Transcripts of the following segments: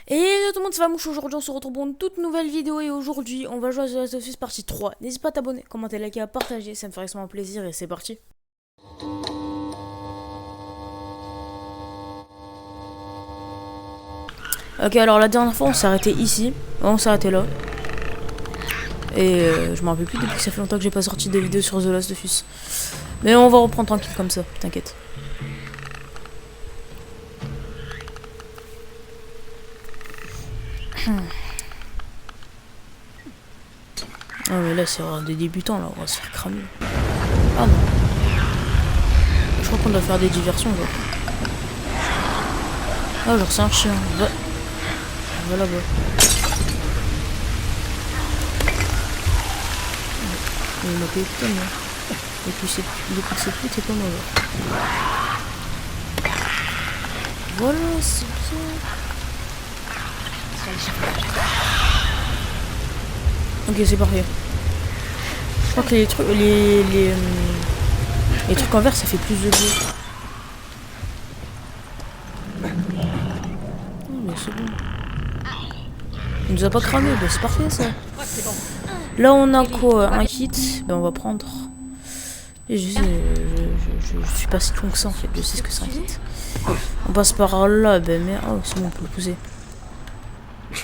Et tout le monde, ça va mouche. Aujourd'hui on se retrouve pour une toute nouvelle vidéo et aujourd'hui on va jouer à The Last of Us partie 3. N'hésite pas à t'abonner, commenter, liker, à partager, ça me ferait extrêmement plaisir et c'est parti. Ok, alors la dernière fois on s'est arrêté ici, on s'est arrêté là. Et je me rappelle plus depuis que ça fait longtemps que j'ai pas sorti de vidéo sur The Last of Us. Mais on va reprendre tranquille comme ça, t'inquiète. Ah mais là c'est des débutants là, on va se faire cramer. Ah non. Je crois qu'on doit faire des diversions genre. Ah genre c'est un chien. Va là-bas. Il m'a payé putain moi. Et puis c'est plus c'est pas moi genre. Voilà c'est bien. Ok c'est parfait. Je crois que les trucs les trucs en vert ça fait plus de bruit. Oh, mais c'est bon. Il nous a pas cramé, bah c'est parfait ça. Là on a quoi? Un kit. Ben, on va prendre. Et je suis pas si con que ça en fait, je sais ce que c'est un kit. On passe par là, ben mais oh c'est bon on peut le pousser. Ok.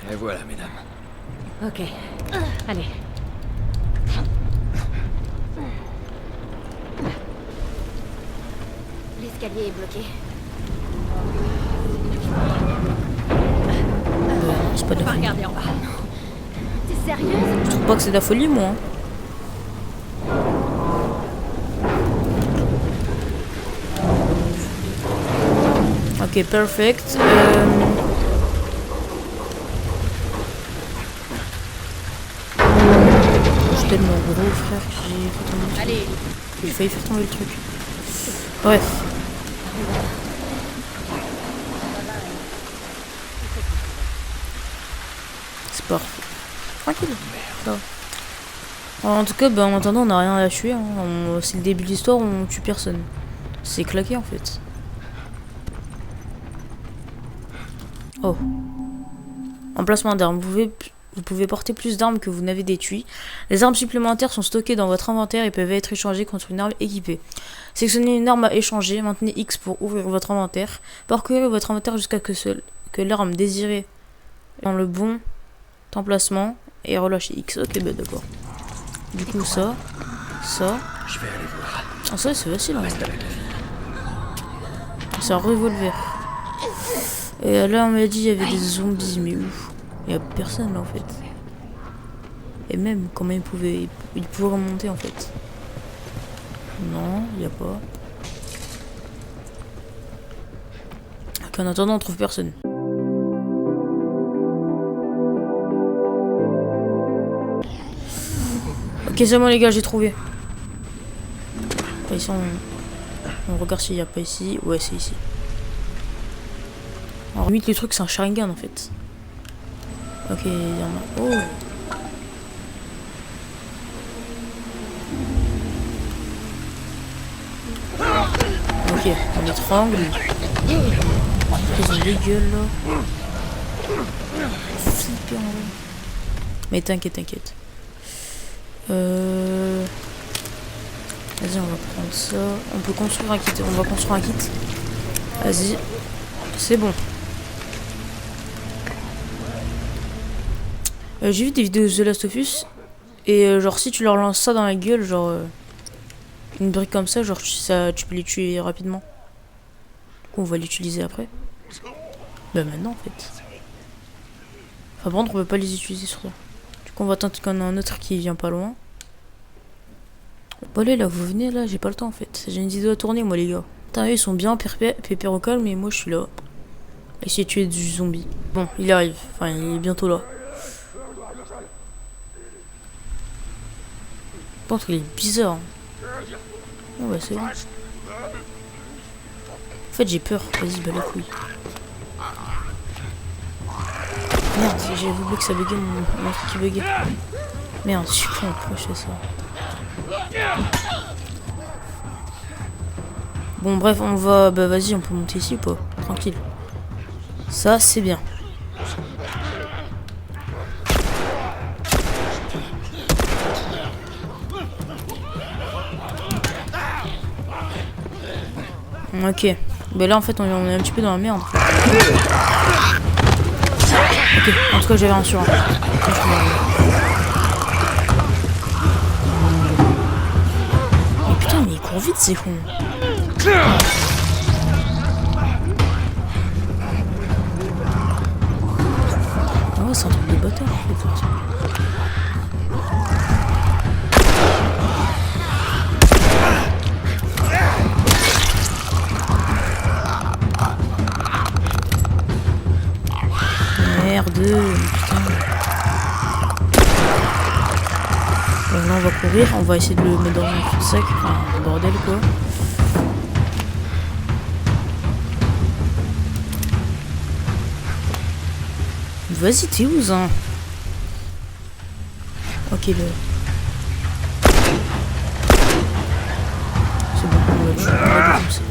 Et voilà, mesdames. Ok. Allez. L'escalier est bloqué. C'est pas de la folie. Regardez en bas. T'es sérieuse? Je trouve pas que c'est de la folie moi. Ok, perfect. Je suis tellement gros frère que j'ai fait tomber le truc. Allez. J'ai failli faire tomber le truc. Bref. C'est parfait. Tranquille. Ça va. Alors, en tout cas, en attendant, on n'a rien à tuer. Hein. C'est le début de l'histoire, on tue personne. C'est claqué en fait. Oh. Emplacement d'armes. Vous pouvez porter plus d'armes que vous n'avez d'étui. Les armes supplémentaires sont stockées dans votre inventaire et peuvent être échangées contre une arme équipée. Sélectionnez une arme à échanger. Maintenez X pour ouvrir votre inventaire. Parcourez votre inventaire jusqu'à que l'arme désirée est dans le bon emplacement et relâchez X. Ok, bah d'accord. Du coup, ça. Je vais aller voir. Ah, ça, c'est facile. Hein. Reste avec la fille. C'est un revolver. Et là, on m'a dit il y avait des zombies, mais où? Il y a personne là en fait. Et même, comment il pouvait remonter en fait? Non, il n'y a pas. Ok, en attendant, on trouve personne. Ok, c'est bon les gars, j'ai trouvé. Pas ici, on regarde s'il n'y a pas ici. Ouais, c'est ici. Alors, limite, le truc, c'est un Sharingan en fait. Ok, il y en a. Oh! Ok, on étrangle. Ils ont des gueules là. Flipper en vrai. Mais t'inquiète. Vas-y, on va prendre ça. On peut construire un kit. On va construire un kit. Vas-y. C'est bon. J'ai vu des vidéos de The Last of Us. Et genre, si tu leur lances ça dans la gueule, genre. Une brique comme ça, genre, tu peux les tuer rapidement. Du coup, on va l'utiliser après. Bah, maintenant en fait. Enfin, bon, on peut pas les utiliser sur ça. Du coup, on va attendre qu'il y en a un autre qui vient pas loin. Bon, allez, là, vous venez là, j'ai pas le temps en fait. J'ai une vidéo à tourner, moi, les gars. Putain, eux, ils sont bien pépère au calme, mais moi, je suis là. Essayer de tuer du zombie. Bon, il arrive. Enfin, il est bientôt là. Je pense qu'il est bizarre. Hein. Oh, bah, c'est bon. En fait, j'ai peur. Vas-y, bah, la couille. Merde, j'ai oublié que ça buguait mon truc qui buguait. Merde, je suis con, pourquoi je fais ça? Bon, bref, on va... Bah, vas-y, on peut monter ici ou pas? Tranquille. Ça, c'est bien. Ok. Bah là, en fait, on est un petit peu dans la merde. Ok, en tout cas, j'avais un sur un. Mais putain, mais il court vite, c'est con. Ah ouais, c'est un truc de bâtard, en fait. Merde, putain. Bon, là, on va courir, on va essayer de le mettre dans un truc sec, enfin, un bordel, quoi. Vas-y, t'es où, Zin? Ok, le... C'est bon, on va le jouer.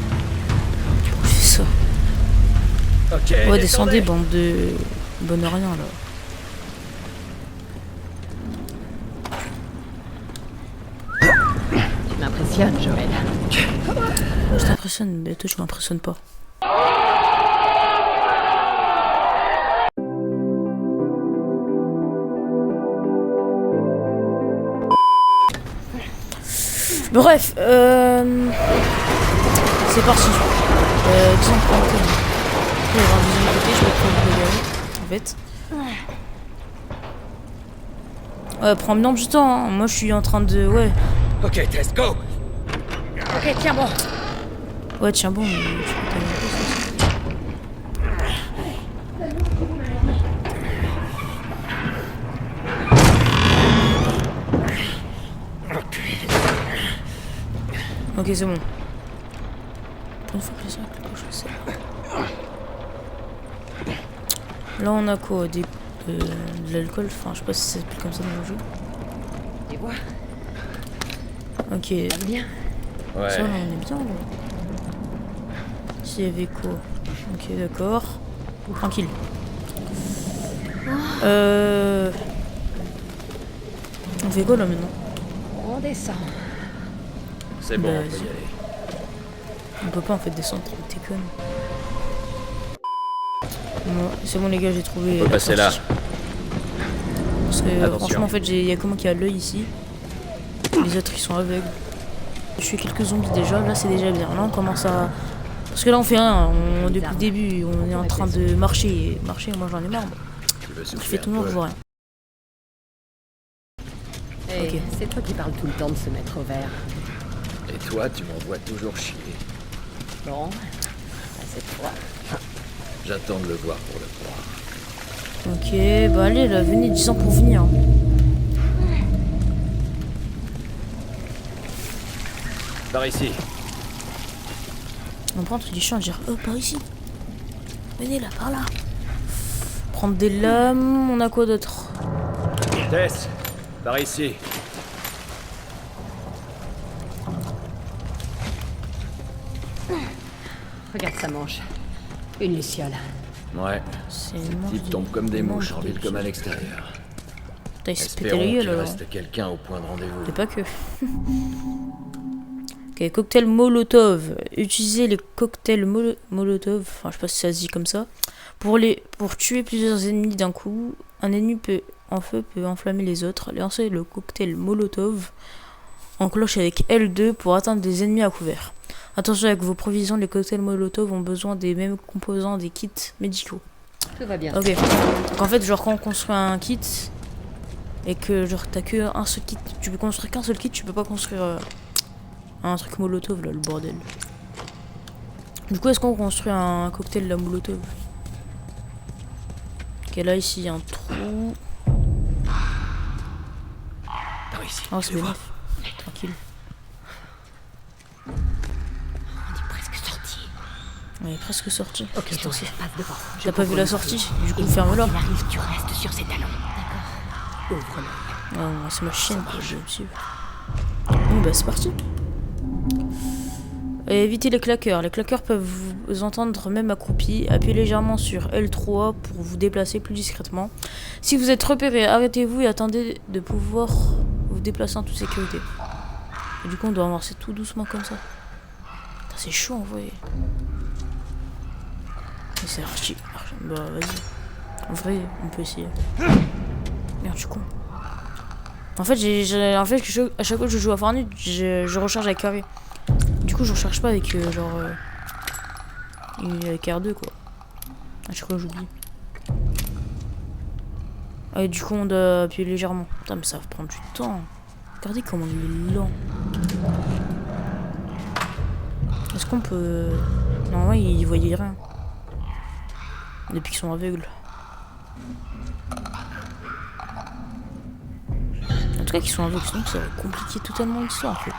On fait ça. Ok. Ouais, descendez, bande de... Bonne rien, là. Tu m'impressionnes, Joël. Ouais, je t'impressionne, mais toi, tu m'impressionnes pas. Bref, c'est parti. Disons qu'on peut y avoir un deuxième côté, je vais prendre le gars, en fait. Ouais, prends bien du temps, hein. Moi je suis en train de... Ouais. Ok, Tess, go. Ok, tiens bon. Ouais, tiens bon, mais tu peux t'amuser ça. Ok, c'est bon. Une fois que les cercles quelque chose, c'est là, on a quoi? De l'alcool? Enfin, je sais pas si ça s'appelle comme ça dans le jeu. Tu vois, Ok. ça va bien. Ouais. Ça, là, on est bien, là. S'il y avait quoi? Ok, d'accord. Tranquille. On fait quoi, là, maintenant? On descend. C'est bon, Bah, on peut y vas-y. aller. On peut pas, en fait, descendre. T'es conne. Bon, c'est bon, les gars, j'ai trouvé... On peut la passer là. sortie. Parce que, Attention. franchement, en fait, il y a que moi qui a l'œil ici. Les autres, ils sont aveugles. Je fais quelques zombies déjà. Là, c'est déjà bien. Là, on commence à... Parce que là, on fait rien. Depuis le début, on est en train de marcher. Marcher, moi, j'en ai marre. Tu veux Je souffler fais tout un noir, peu? je vois rien. Hey, Ok. c'est toi qui parles tout le temps de se mettre au vert. Et toi, tu m'envoies toujours chier. Bon, cette fois. J'attends de le voir pour le croire. Ok, bah allez, là, venez, 10 ans pour venir. Par ici. On prend un truc du champ, dire, oh, par ici. Venez là, par là. Prendre des lames, on a quoi d'autre? Tess, par ici. Regarde sa manche. Une luciole. Ouais. C'est Ces une manche types de- tombent comme des une mouches manche en de- ville comme à l'extérieur. Putain, il s'est pété la Espérons gueule, qu'il alors. reste quelqu'un au point de rendez-vous. Et pas que. Ok, cocktail Molotov. Utilisez les cocktails Molotov, enfin je sais pas si ça se dit comme ça, pour tuer plusieurs ennemis d'un coup. Un ennemi en feu peut enflammer les autres. Lancez le cocktail Molotov en cloche avec L2 pour atteindre des ennemis à couvert. Attention avec vos provisions, les cocktails Molotov ont besoin des mêmes composants des kits médicaux. Tout va bien. Ok. Donc en fait, genre quand on construit un kit et que genre t'as que un seul kit, tu peux construire qu'un seul kit, tu peux pas construire un truc Molotov là, le bordel. Du coup, est-ce qu'on construit un cocktail la Molotov? Ok, là ici il y a un trou. Par ici. Oh, c'est bénef. Tranquille. On est presque sorti. On est presque sorti. Ok, Qu'est-ce que toi, c'est? passe devant. T'as pas vu la sortie? Du coup, Et ferme-la. quand il arrive, tu restes sur ses talons. D'accord. Ouvre-le. Oh, c'est ma chienne quoi, je me suis. Bon bah c'est parti. Et évitez les claqueurs. Les claqueurs peuvent vous entendre même accroupis. Appuyez légèrement sur L3 pour vous déplacer plus discrètement. Si vous êtes repéré, arrêtez-vous et attendez de pouvoir vous déplacer en toute sécurité. Et du coup, on doit avancer tout doucement comme ça. C'est chaud en vrai. Mais c'est archi. Bah vas-y. En vrai, on peut essayer. Merde, je suis con. En fait, à chaque fois que je joue à Fortnite, je recharge avec carré. Du coup, je recharge pas avec avec R2 quoi. À chaque fois, j'oublie. Ah, et du coup, on doit appuyer légèrement. Putain, mais ça va prendre du temps. Regardez comment il est lent. Est-ce qu'on peut... Non, ouais, ils voyaient rien. Depuis qu'ils sont aveugles. En tout cas, qu'ils sont aveugles, sinon ça va compliquer totalement l'histoire en fait.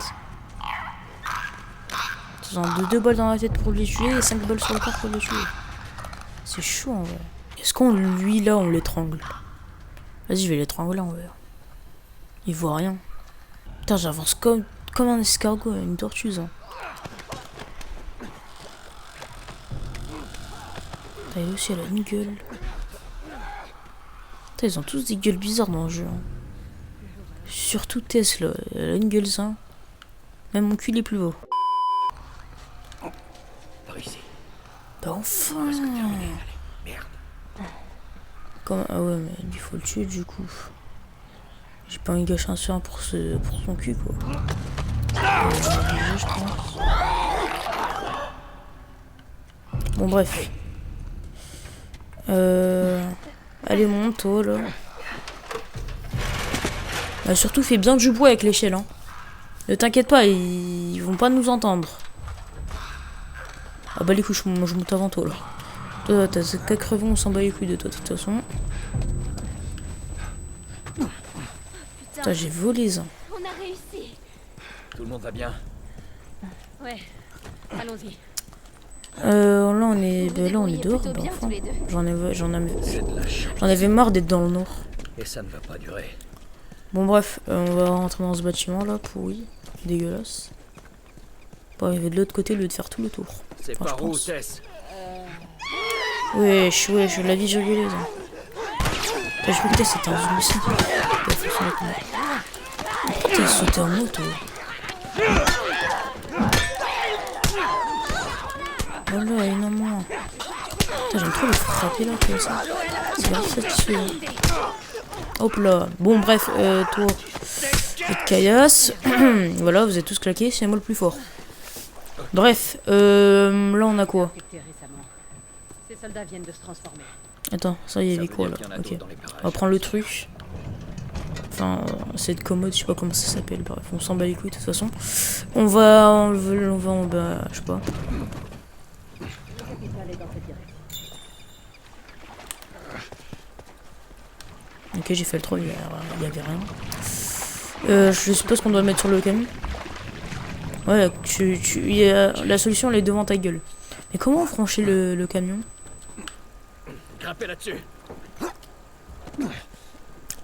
Ils ont 2 balles dans la tête pour les tuer et 5 balles sur le corps pour les tuer. C'est chaud en vrai. Est-ce qu'on lui là, on l'étrangle? Vas-y, je vais l'étrangler en vrai. Il voit rien. Putain, j'avance comme un escargot, une tortue ça. Elle aussi, elle a une gueule. Putain, ils ont tous des gueules bizarres dans le jeu. Hein. Surtout Tesla, elle a une gueule ça. Même mon cul est plus beau. Par ici. Bah enfin. Merde. Comme... Ah ouais, mais il faut le tuer du coup. J'ai pas envie de gâcher un soin pour son cul quoi. Je pense. Bon bref. Allez, monte, toi, là. Bah, surtout, fais bien du bois avec l'échelle, hein. Ne t'inquiète pas, ils vont pas nous entendre. Ah bah les couilles, je monte avant toi, là. Toi, t'as ce qu'à crever, on s'en bat les couilles de toi, de toute façon. Putain, j'ai volé ça. On a réussi. Tout le monde va bien? Ouais, allons-y. Là on est dehors. Bah, enfin. J'en avais marre d'être dans le nord. Et ça ne va pas durer. Bon bref, on va rentrer dans ce bâtiment là, pourri, dégueulasse. Pour arriver de l'autre côté au lieu de faire tout le tour. C'est Enfin, par je où, pense. Tess? Wesh, la vie joyeuse. Je crois que c'était un zombie. Pourquoi t'as sauté en moto? Oh là, énormément. Putain, j'aime trop le frapper là comme ça. C'est grave satisfaisant. Hop là. Bon, bref, toi. Et caillasse. Voilà, vous êtes tous claqués, c'est moi le plus fort. Bref, là on a quoi? Ces soldats viennent de se transformer. Attends, ça y est, il y avait quoi là? Ok. On va prendre le truc. Enfin, c'est commode, je sais pas comment ça s'appelle. Bref, on s'en bat les couilles de toute façon. On va en bas, je sais pas. Ok, j'ai fait le troll, il y avait rien. Je suppose qu'on doit le mettre sur le camion. Ouais, la solution elle est devant ta gueule. Mais comment on franchit le camion? Grimpez là-dessus.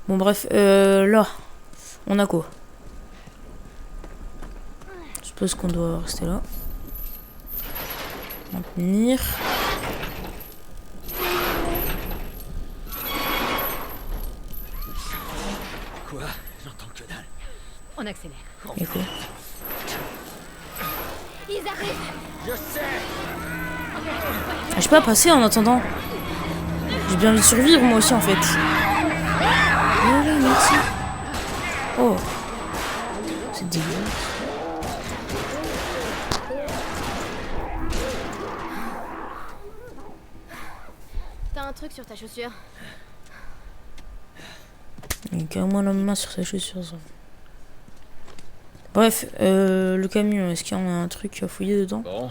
Bon bref, là, on a quoi? Je suppose qu'on doit rester là. Maintenir. Quoi? J'entends que dalle. On accélère. Et quoi? Ils arrivent. Je sais. Ah, je peux pas passer en attendant. J'ai bien envie de survivre moi aussi en fait. Voilà, merci. Oh. C'est dégueulasse. T'as un truc sur ta chaussure? Il y a carrément la main sur sa chaussure ça. Bref, le camion, est-ce qu'il y en a un truc à fouiller dedans? Bon,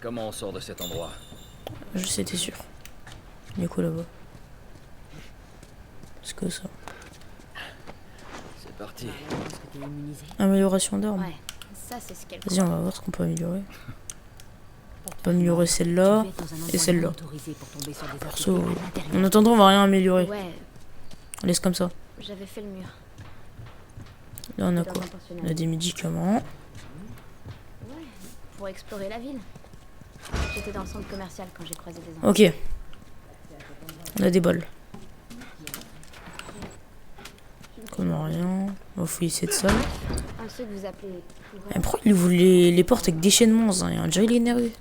comment on sort de cet endroit? Je sais, t'es sûr. Il y a quoi là-bas? C'est quoi ça? C'est parti. Amélioration d'armes. Ouais, ça c'est ce qu'elle. Vas-y, on va voir ce qu'on peut améliorer. On peut améliorer celle-là et celle-là. Perso, en attendant, on va rien améliorer. Ouais, On laisse comme ça. j'avais fait le mur. Là, on a quoi? On a des médicaments. pour explorer la ville. J'étais dans le centre commercial quand j'ai croisé des enfants. Ok. On a des bols. Comment rien. On va fouiller cette salle. Un ceux que vous appelez... Mais pourquoi il ouvre les portes avec déchaînement, hein? On dirait il est énervé.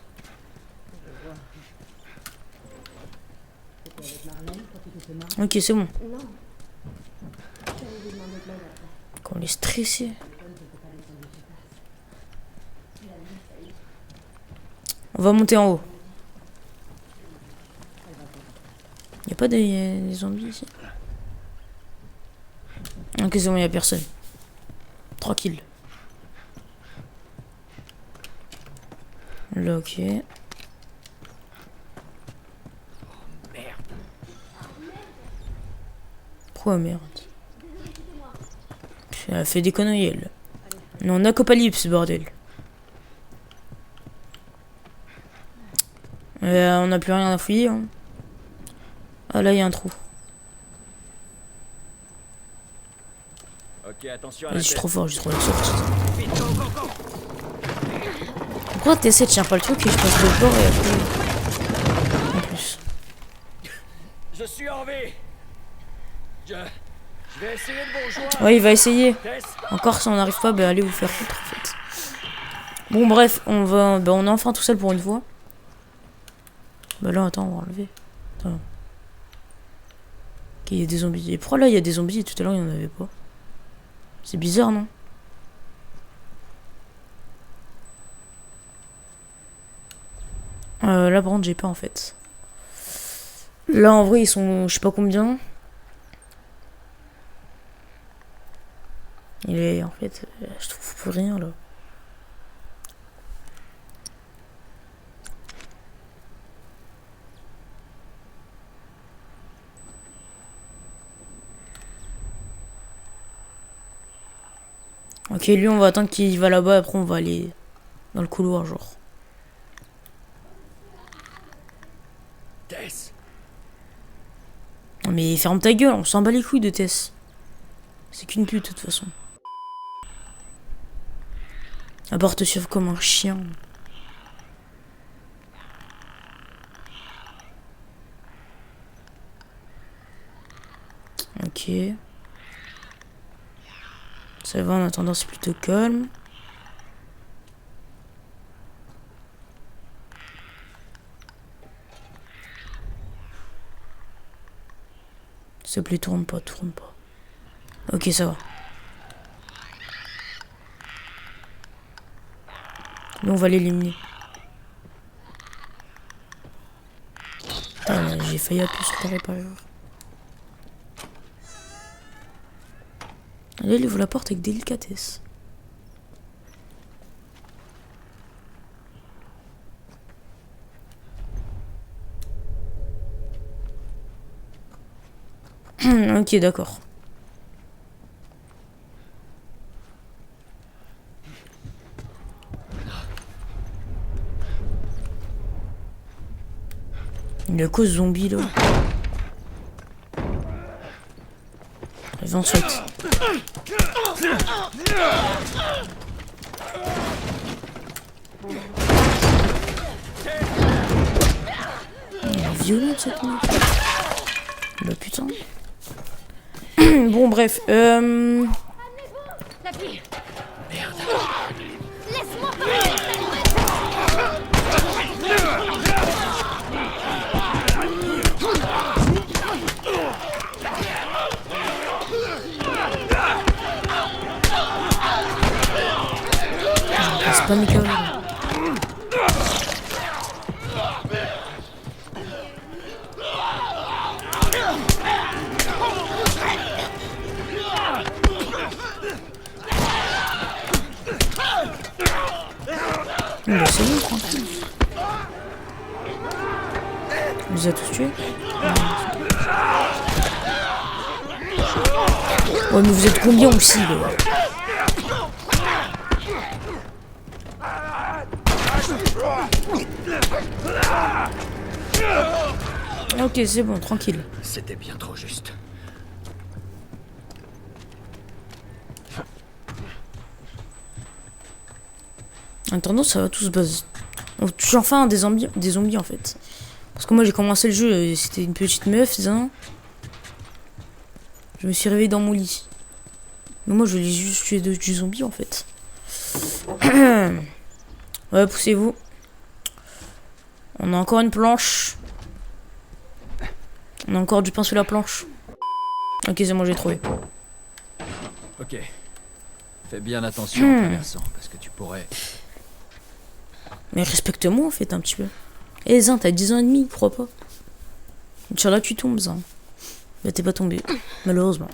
Ok, c'est bon. Non. Quand on est stressé. On va monter en haut. Y'a pas des zombies ici? Ok, c'est bon, y'a personne. Tranquille. Là, ok. Merde. Pourquoi merde? Elle a fait des conneries, elle. Non, apocalypse, bordel. On n'a plus rien à fouiller. Hein. Ah, là, il y a un trou. Ok, attention à la Vas-y, je suis tête. trop fort, j'ai trop la sortie. Vite, go, go, go. Pourquoi T7 tient pas le truc et je passe le bord et après... En plus. Je suis en vie. Je vais essayer de vous rejoindre. Ouais, il va essayer. Tess, Encore si on n'arrive pas, bah allez vous faire foutre en fait. Bon bref, on va, bah on est enfin tout seul pour une fois. Bah là attends, on va enlever. Attends. Ok, il y a des zombies. Et pourquoi là il y a des zombies et tout à l'heure il n'y en avait pas? C'est bizarre non? Là par contre j'ai pas en fait. Là en vrai ils sont je sais pas combien. Il est en fait je trouve plus rien là. Ok, lui on va attendre qu'il va là-bas, après on va aller dans le couloir genre. Tess. Non mais ferme ta gueule, on s'en bat les couilles de Tess. C'est qu'une pute de toute façon. À part te suivre comme un chien. Ok. Ça va, en attendant c'est plutôt calme. S'il te plaît, tourne pas, tourne pas. Ok, ça va. Nous, on va l'éliminer. Ah, j'ai failli appuyer sur ta réparation. Là, il ouvre la porte avec délicatesse. Ok, d'accord. Il y a cause zombie là. Allez, on saute. Elle est violente cette meuf. Bah putain. Bon bref. La fille. Merde. Laisse-moi parler. C'est pas Mika. Bah c'est bon, tranquille. Il les a tous tués. Ouais mais vous êtes combien aussi là? Ok c'est bon, tranquille. C'était bien trop juste. En attendant, ça va tout se base. On tue enfin des zombies en fait. Parce que moi j'ai commencé le jeu, c'était une petite meuf, ça. Je me suis réveillé dans mon lit. Mais moi je voulais juste tuer du zombie en fait. Ouais, poussez-vous. On a encore une planche. On a encore du pain sur la planche. Ok, c'est moi j'ai trouvé. Ok. Fais bien attention en traversant, parce que tu pourrais... Mais respecte-moi en fait un petit peu. Eh Zin, t'as 10 ans et demi, crois pas. Inch'Allah tu tombes Zin. Bah t'es pas tombé, malheureusement.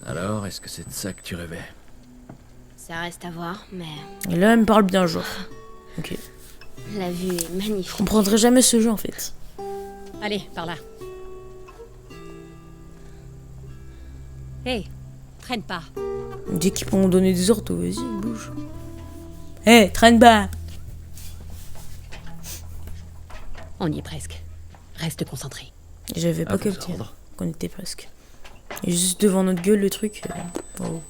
Alors, est-ce que c'est de ça que tu rêvais? Ça reste à voir, mais Et là elle me parle bien genre. Ok. la vue est Je magnifique. comprendrai jamais ce jeu en fait. Allez, par là. Hé, traîne pas. Dès qu'ils pourront donner des ordres, vas-y, bouge. Eh, traîne bas. On y est presque. Reste concentré. J'avais pas vos capté ordres. qu'on était presque. Et juste devant notre gueule le truc. Oh.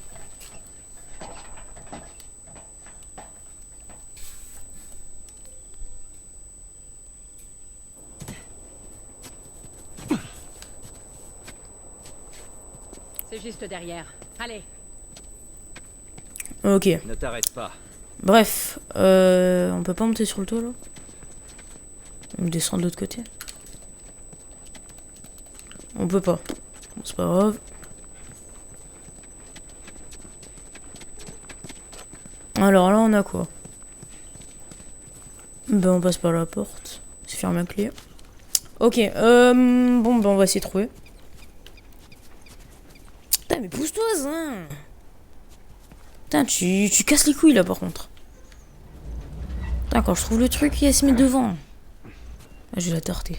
C'est juste derrière. Allez. Ok. Ne t'arrête pas. Bref, on peut pas monter sur le toit là. On descend de l'autre côté. On peut pas. Bon, c'est pas grave. Alors là, on a quoi? Ben, on passe par la porte. C'est fermé à clé. Ok, bon, ben, on va essayer de trouver. Putain, mais pousse-toi, Zin! Putain, tu casses les couilles là par contre. Putain, quand je trouve le truc, il se met devant. Ah, je vais la tarter.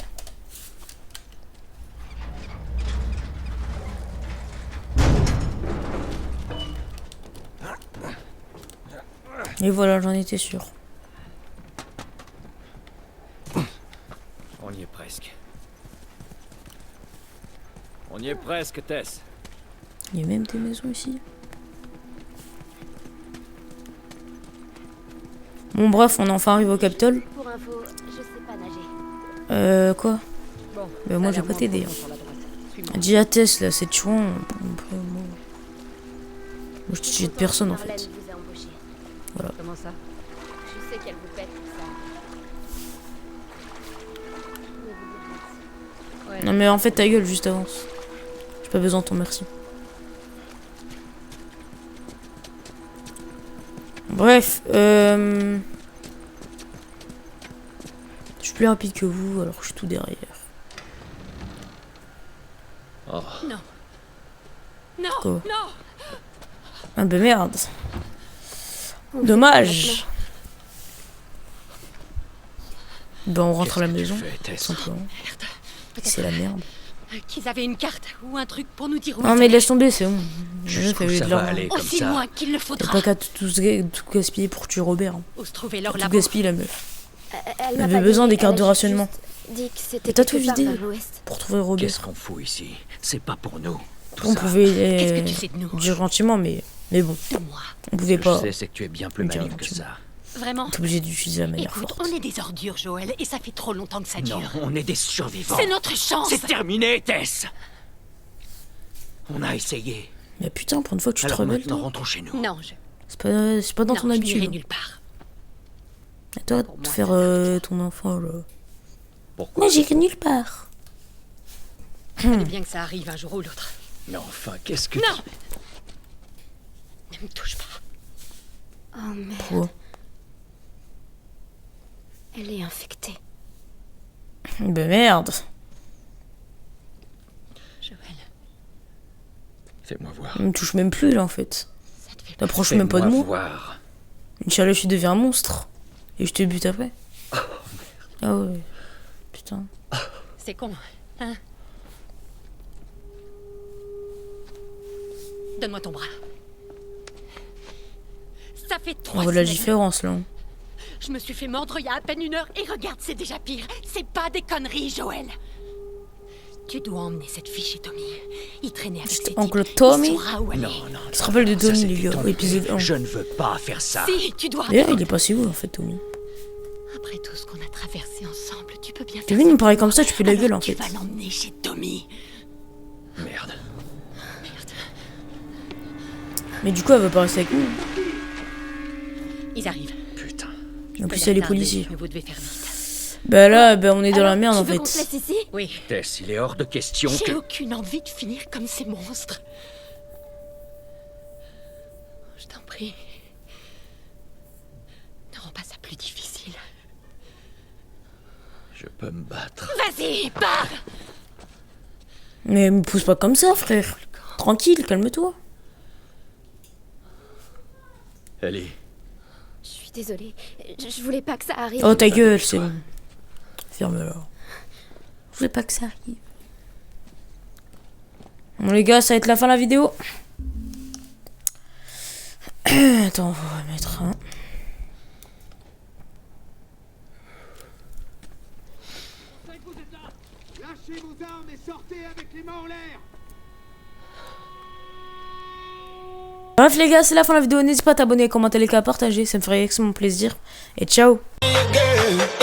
Et voilà, j'en étais sûr. On y est presque. On y est presque, Tess. Il y a même des maisons ici. Bon, bref, on est enfin arrivé au Capitole. Pour info, je sais pas nager. Quoi? Bon. Ben, moi, je vais pas t'aider. Dis à Tess, là, c'est chouan. Après, moi, je te jette personne en Marlène fait. vous a embauché. Comment ça? Je sais qu'elle vous pète pour ça. Je voulais vous dire merci. Ouais. Non, mais en fait, ta gueule, juste avance. J'ai pas besoin de ton merci. Bref, je suis plus rapide que vous, alors que je suis tout derrière. Oh, Non. Non. Quoi? Non. Ah bah merde. On fait Dommage. Ben on rentre à la qu'est-ce que maison, tu fais, tout Tess? simplement. Peut-être C'est la merde. qu'ils avaient une carte ou un truc pour nous dire où Non ils mais allaient. laisse tomber, c'est bon. Je Jusqu'où fais ça de va l'argent. aller comme Aussi ça? loin qu'il le T'as faudra. pas qu'à tout gaspiller pour tuer Robert. Hein. Où se trouver leur Tout labo. gaspiller la meuf. Elle Elle m'a avait pas besoin dit, des cartes elle de a rationnement. juste dit que c'était T'as tout quelque part vidé. vers l'ouest. Pour trouver Robert. Qu'est-ce qu'on fout ici? C'est pas pour nous. Tout On ça. pouvait Qu'est-ce que tu sais de nous? dire gentiment, mais bon, De moi. on pouvait Ce que pas. je sais, c'est que tu es bien plus Dire maligne que gentiment. ça. Vraiment? T'es obligé d'utiliser la manière Écoute, forte. on est des ordures, Joël, et ça fait trop longtemps que ça Non, dure. on est des survivants. C'est notre chance. C'est terminé, Tess. On a essayé. Mais putain, pour une fois que tu te Alors rebelles, maintenant, toi, rentrons chez nous. Non, c'est pas dans non, ton je habitude. n'irai nulle part. Et toi, Pour de moi, faire ça s'arrête. ton enfant là. Pourquoi? Moi, j'irai nulle part. Fallait bien que ça arrive un jour ou l'autre. Mais enfin, qu'est-ce que... Non. Ne me touche pas. Oh merde, Quoi? elle est infectée. Ben merde. Joël, Fais-moi voir. On me touche même plus là en fait. ça te fait pas. T'approches même pas de Fais-moi moi. voir. Inch'Allah, je deviens un monstre. Et je te bute après. Ah ouais. Putain. C'est con, hein? Donne-moi ton bras. Ça fait 3 On voit la semaines. différence là. Je me suis fait mordre il y a à peine 1 heure et regarde, c'est déjà pire. C'est pas des conneries, Joël. Tu dois emmener cette fille chez Tommy. Il traînait avec C'était ses oncle types. Tommy. Il saura où aller. Non. Il se rappelle de Ça, Tommy, c'était les gars, ton épisode idée. 1. Je ne veux pas faire ça. Si, tu dois. D'ailleurs, il est passé où en fait, Tommy? Après tout ce qu'on a traversé ensemble, tu peux bien faire. Kevin, il me paraît comme ça, tu fais de la Alors gueule en tu fait. vas l'emmener chez Tommy. Merde. Mais du coup, elle veut pas rester avec nous. Ils arrivent. Putain. En plus, elle est policier. Mais vous devez faire vite. Bah là, on est dans la merde en Tu veux qu'on se fait. laisse ici? Oui. Tess, il est hors de question J'ai que... aucune envie de finir comme ces monstres. Je t'en prie. Ne rends pas ça plus difficile. Je peux me battre. Vas-y, pars. Mais me pousse pas comme ça, frère. Tranquille, calme-toi. Ellie, Je suis désolée. Je voulais pas que ça arrive. Oh ta gueule, c'est bon. Ferme-la. Je voulais pas que ça arrive. Bon les gars, ça va être la fin de la vidéo. Attends, on va mettre un... Lâchez vos armes et sortez avec les mains en l'air. Bref les gars, c'est la fin de la vidéo. N'hésite pas à t'abonner, commenter, liker, à partager. Ça me ferait extrêmement plaisir. Et ciao. Girl.